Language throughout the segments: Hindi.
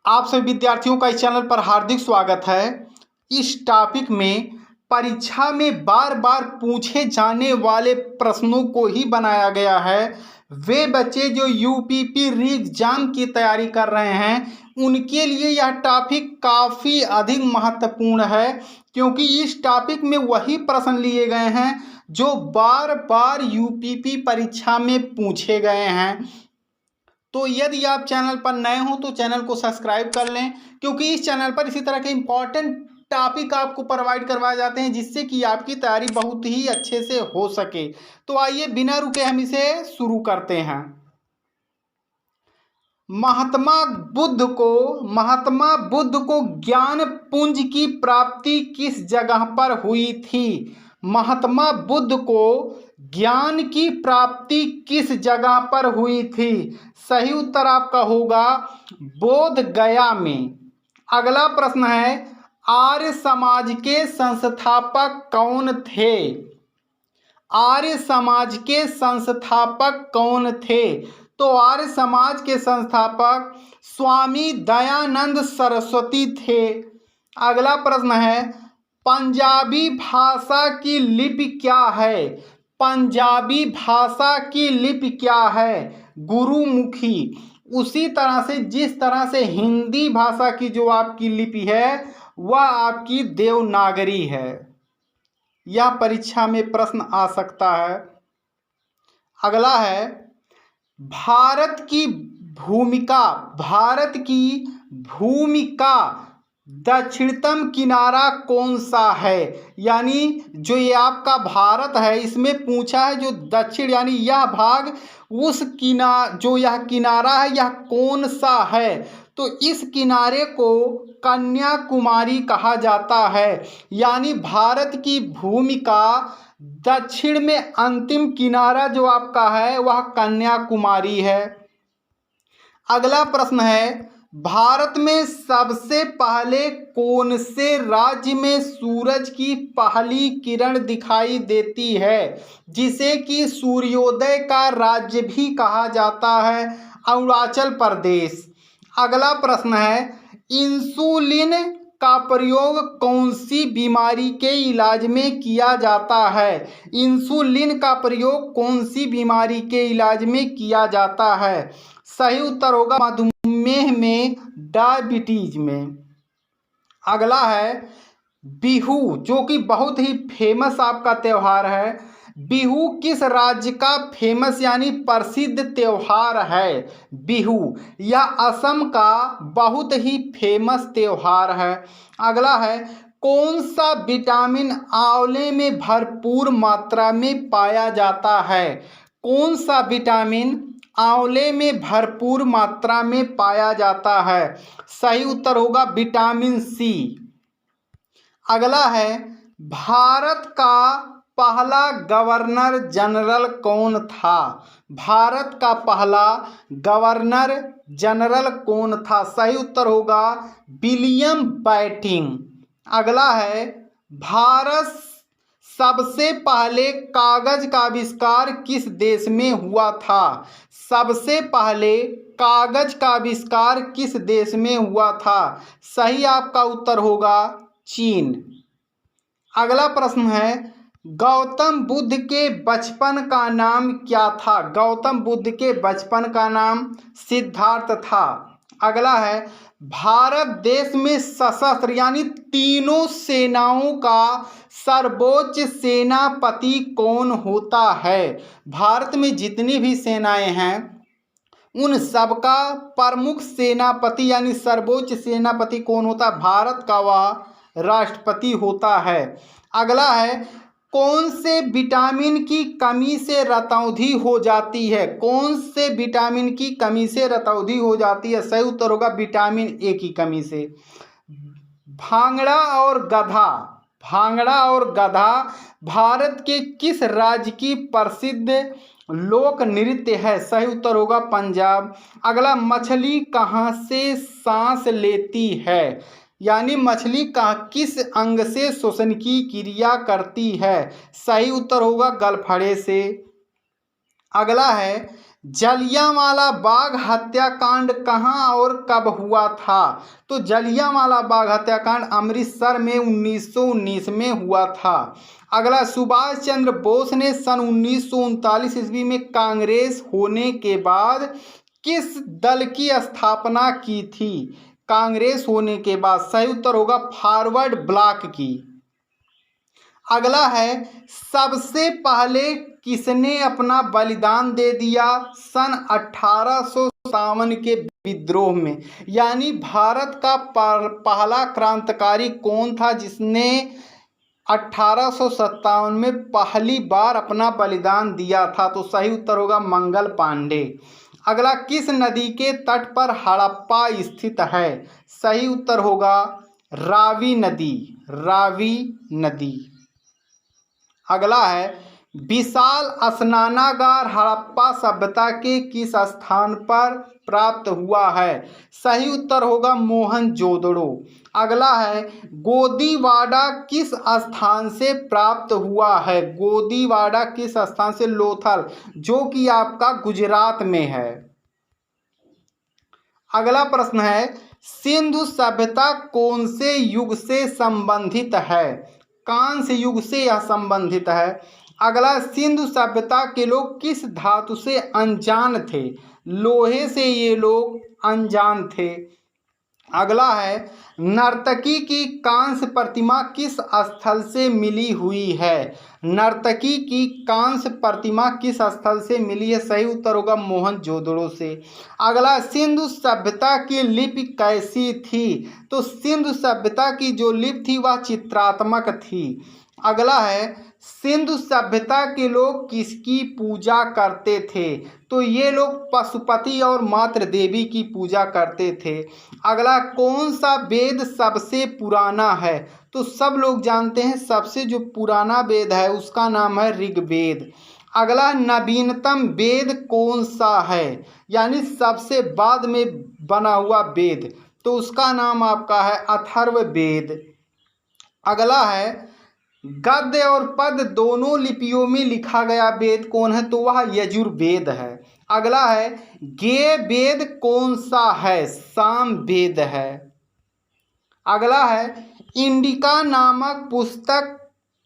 आप सभी विद्यार्थियों का इस चैनल पर हार्दिक स्वागत है। इस टॉपिक में परीक्षा में बार बार पूछे जाने वाले प्रश्नों को ही बनाया गया है। वे बच्चे जो यूपीपी री एग्जाम की तैयारी कर रहे हैं उनके लिए यह टॉपिक काफ़ी अधिक महत्वपूर्ण है, क्योंकि इस टॉपिक में वही प्रश्न लिए गए हैं जो बार बार यूपीपी परीक्षा में पूछे गए हैं। तो यदि आप चैनल पर नए हो तो चैनल को सब्सक्राइब कर लें, क्योंकि इस चैनल पर इसी तरह के इम्पॉर्टेंट टॉपिक आपको प्रोवाइड करवाए जाते हैं जिससे कि आपकी तैयारी बहुत ही अच्छे से हो सके। तो आइए बिना रुके हम इसे शुरू करते हैं। महात्मा बुद्ध को ज्ञान पुंज की प्राप्ति किस जगह पर हुई थी? महात्मा बुद्ध को ज्ञान की प्राप्ति किस जगह पर हुई थी? सही उत्तर आपका होगा बोध गया में। अगला प्रश्न है, आर्य समाज के संस्थापक कौन थे? आर्य समाज के संस्थापक कौन थे? तो आर्य समाज के संस्थापक स्वामी दयानंद सरस्वती थे। अगला प्रश्न है, पंजाबी भाषा की लिपि क्या है? पंजाबी भाषा की लिपि क्या है? गुरुमुखी। उसी तरह से जिस तरह से हिंदी भाषा की जो आपकी लिपि है वह आपकी देवनागरी है। यह परीक्षा में प्रश्न आ सकता है। अगला है, भारत की भूमिका दक्षिणतम किनारा कौन सा है? यानी जो ये आपका भारत है इसमें पूछा है जो दक्षिण यानी यह भाग जो यह किनारा है यह कौन सा है? तो इस किनारे को कन्याकुमारी कहा जाता है। यानी भारत की भूमिका दक्षिण में अंतिम किनारा जो आपका है वह कन्याकुमारी है। अगला प्रश्न है, भारत में सबसे पहले कौन से राज्य में सूरज की पहली किरण दिखाई देती है जिसे कि सूर्योदय का राज्य भी कहा जाता है? अरुणाचल प्रदेश। अगला प्रश्न है, इंसुलिन का प्रयोग कौन सी बीमारी के इलाज में किया जाता है? इंसुलिन का प्रयोग कौन सी बीमारी के इलाज में किया जाता है? सही उत्तर होगा मधुमेह में, डायबिटीज में। अगला है बिहू, जो कि बहुत ही फेमस आपका त्यौहार है। बिहू किस राज्य का फेमस यानी प्रसिद्ध त्यौहार है? बिहू यह असम का बहुत ही फेमस त्यौहार है। अगला है, कौन सा विटामिन आंवले में भरपूर मात्रा में पाया जाता है? कौन सा विटामिन आंवले में भरपूर मात्रा में पाया जाता है? सही उत्तर होगा विटामिन सी। अगला है, भारत का पहला गवर्नर जनरल कौन था? भारत का पहला गवर्नर जनरल कौन था? सही उत्तर होगा विलियम बेंटिंक। अगला है, भारत सबसे पहले कागज का आविष्कार किस देश में हुआ था? सबसे पहले कागज का आविष्कार किस देश में हुआ था? सही आपका उत्तर होगा चीन। अगला प्रश्न है, गौतम बुद्ध के बचपन का नाम क्या था? गौतम बुद्ध के बचपन का नाम सिद्धार्थ था। अगला है, भारत देश में सशस्त्र यानी तीनों सेनाओं का सर्वोच्च सेनापति कौन होता है? भारत में जितनी भी सेनाएं हैं उन सबका प्रमुख सेनापति यानी सर्वोच्च सेनापति कौन होता है? भारत का वह राष्ट्रपति होता है। अगला है, कौन से विटामिन की कमी से रतौंधी हो जाती है? कौन से विटामिन की कमी से रतौंधी हो जाती है? सही उत्तर होगा विटामिन ए की कमी से। भांगड़ा और गधा भारत के किस राज्य की प्रसिद्ध लोक नृत्य है? सही उत्तर होगा पंजाब। अगला, मछली कहाँ से सांस लेती है? यानी मछली का किस अंग से श्वसन की क्रिया करती है? सही उत्तर होगा गलफड़े से। अगला है, जलियांवाला बाग हत्याकांड कहाँ और कब हुआ था? तो जलियांवाला बाग हत्याकांड अमृतसर में 1919 में हुआ था। अगला, सुभाष चंद्र बोस ने सन 1939 ईस्वी में कांग्रेस होने के बाद किस दल की स्थापना की थी? कांग्रेस होने के बाद सही उत्तर होगा फॉरवर्ड ब्लॉक की। अगला है, सबसे पहले किसने अपना बलिदान दे दिया सन 1857 के विद्रोह में? यानी भारत का पहला क्रांतिकारी कौन था जिसने 1857 में पहली बार अपना बलिदान दिया था? तो सही उत्तर होगा मंगल पांडे। अगला, किस नदी के तट पर हड़प्पा स्थित है? सही उत्तर होगा रावी नदी, रावी नदी। अगला है, विशाल स्नानागार हड़प्पा सभ्यता के किस स्थान पर प्राप्त हुआ है? सही उत्तर होगा मोहनजोदड़ो। अगला है, गोदीवाड़ा किस स्थान से प्राप्त हुआ है? गोदीवाड़ा किस स्थान से? लोथल, जो कि आपका गुजरात में है। अगला प्रश्न है, सिंधु सभ्यता कौन से युग से संबंधित है? कांस्य युग से यह संबंधित है। अगला, सिंधु सभ्यता के लोग किस धातु से अनजान थे? लोहे से ये लोग अनजान थे। अगला है, नर्तकी की कांस्य प्रतिमा किस स्थल से मिली हुई है? नर्तकी की कांस्य प्रतिमा किस स्थल से मिली है? सही उत्तर होगा मोहनजोदड़ो से। अगला, सिंधु सभ्यता की लिपि कैसी थी? तो सिंधु सभ्यता की जो लिपि थी वह चित्रात्मक थी। अगला है, सिंधु सभ्यता के लोग किसकी पूजा करते थे? तो ये लोग पशुपति और मातृ देवी की पूजा करते थे। अगला, कौन सा वेद सबसे पुराना है? तो सब लोग जानते हैं सबसे जो पुराना वेद है उसका नाम है ऋग्वेद। अगला, नवीनतम वेद कौन सा है? यानी सबसे बाद में बना हुआ वेद, तो उसका नाम आपका है अथर्ववेद। अगला है, गद्य और पद दोनों लिपियों में लिखा गया वेद कौन है? तो वह यजुर्वेद है। अगला है, गेय वेद कौन सा है? सामवेद है। अगला है, इंडिका नामक पुस्तक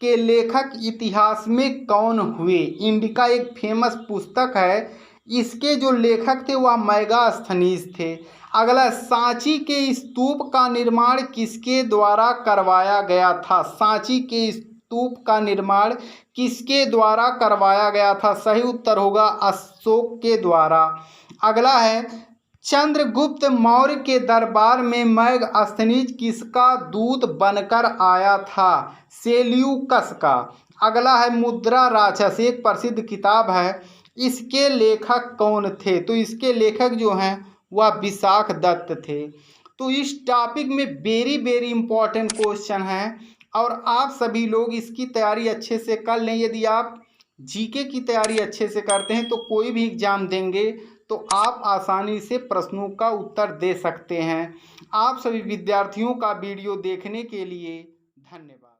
के लेखक इतिहास में कौन हुए? इंडिका एक फेमस पुस्तक है, इसके जो लेखक थे वह मेगास्थनीज थे। अगला, सांची के स्तूप का निर्माण किसके द्वारा करवाया गया था? सांची के स्तूप का निर्माण किसके द्वारा करवाया गया था? सही उत्तर होगा अशोक के द्वारा। अगला है, चंद्रगुप्त मौर्य के दरबार में मेगास्थनीज किसका दूत बनकर आया था? सेल्यूकस का। अगला है, मुद्रा राक्षस एक प्रसिद्ध किताब है, इसके लेखक कौन थे? तो इसके लेखक जो हैं वह विशाख दत्त थे। तो इस टॉपिक में वेरी वेरी इंपॉर्टेंट क्वेश्चन है और आप सभी लोग इसकी तैयारी अच्छे से कर लें। यदि आप जीके की तैयारी अच्छे से करते हैं तो कोई भी एग्जाम देंगे तो आप आसानी से प्रश्नों का उत्तर दे सकते हैं। आप सभी विद्यार्थियों का वीडियो देखने के लिए धन्यवाद।